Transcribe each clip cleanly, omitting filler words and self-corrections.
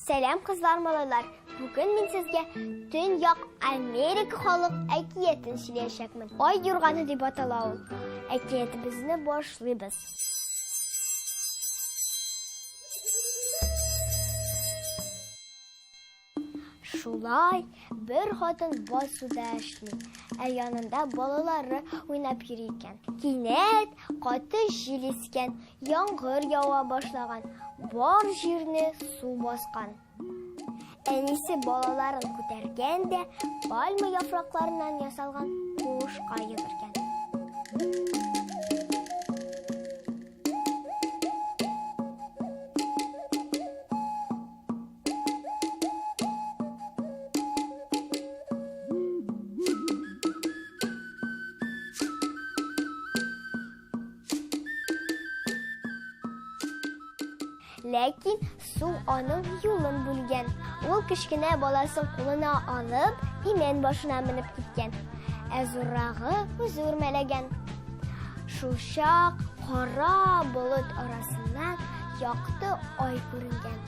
Сәлам кызлар, малайлар. Бүген мин сезгә Төньяк Америка халык әкиятен сөйләячәкмен. Ай юрганы дип атала ул. Әкиятебезне башлыйбыз. Шулай бер хатын басуда эшли. Янында балалары уйнап йөри икән. Кинәт каты җил искән, яңгыр ява башлаган. Бар җирне су баскан. Әнисе балаларын күтәргән дә пальма яфракларыннан ясалган кушка йөгергән. Ләкин су аның юлын бүлгән. Ул кечкенә баласын кулына алып, имән башына менеп киткән. Зуррагы үзе үрмәләгән. Шул чак кара болыт арасыннан якты ай күренгән.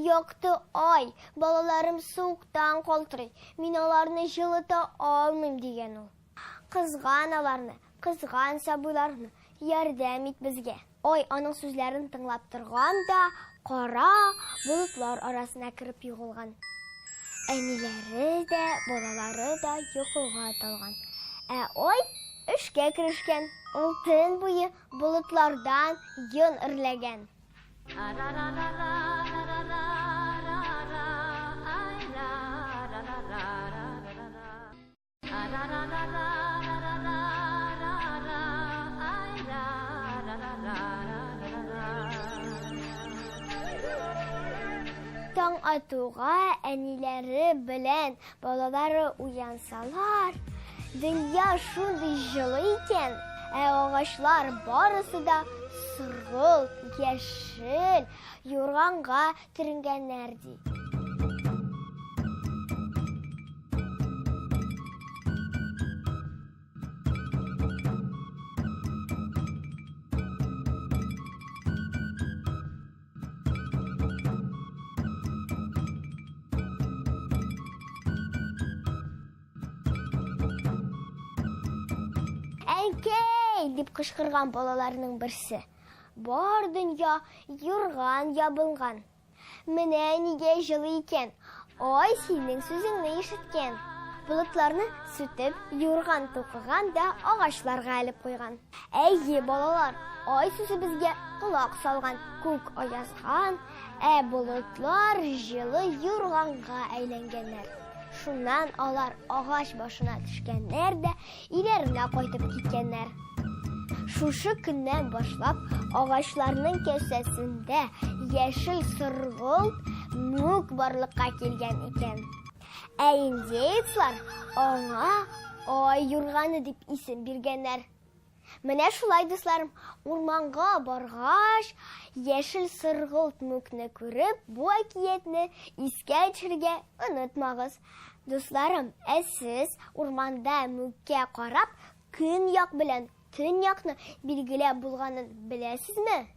Якты ай, балаларым суыктан калтырый. Мин аларны җылыта алмыйм дигән ул. Кызган аларны, кызган сабыйларны, ярдәм ит безгә. Ай аның сүзләрен тыңлап торган да, кара болытлар арасына кирип югылган. Әниләре дә, балалары да йокыга талган. Ай эшкә керешкән. Ул төн буе болытлардан йон ирләгән. Таң атуга әниләре белән балалары уянсалар, дөнья шундый җылы икән, агачлар барысы да сыргылт, яшел, юрганга төренгәннәр ди. «Әнкәй!» дип кычкырган балаларның берсе. Бар дөнья юрган ябылган. Менә нигә җылы икән. Ай синең сүзеңне ишеткән. Болытларны сүтеп, юрган тукыган да агачларга алып куйган. Әйе, балалар, ай сүзе безгә колак салган, күк аязган, болытлар җылы юрганга әйләнгәннәр. Шуннан алар агач башына төшкәннәр дә иләренә кайтып киткәннәр. Шушы көннән башлап агачларның кәүсәсендә яшел сыргылт мүк барлыкка килгән икән. Индеецлар аңа ай юрганы дип исем биргәннәр. Менә шулай, дусларым, урманга баргач, яшел сыргылт мүкне күреп, бу әкиятне искә төшерергә онытмагыз. Дусларым, сез урманда мүккә карап, көньяк белән төньякны билгеләп булганын беләсезме?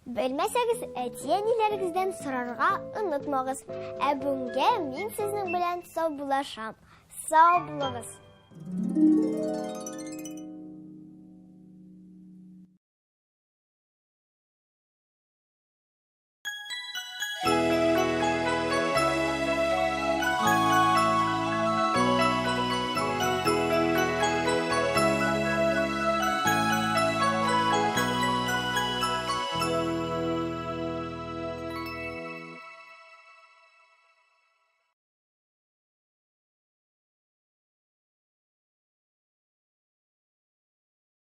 Белмәсәгез, әти-әниләрегездән сорарга онытмагыз. Бүгенгә мин сезнең белән сау булашам. Сау булыгыз.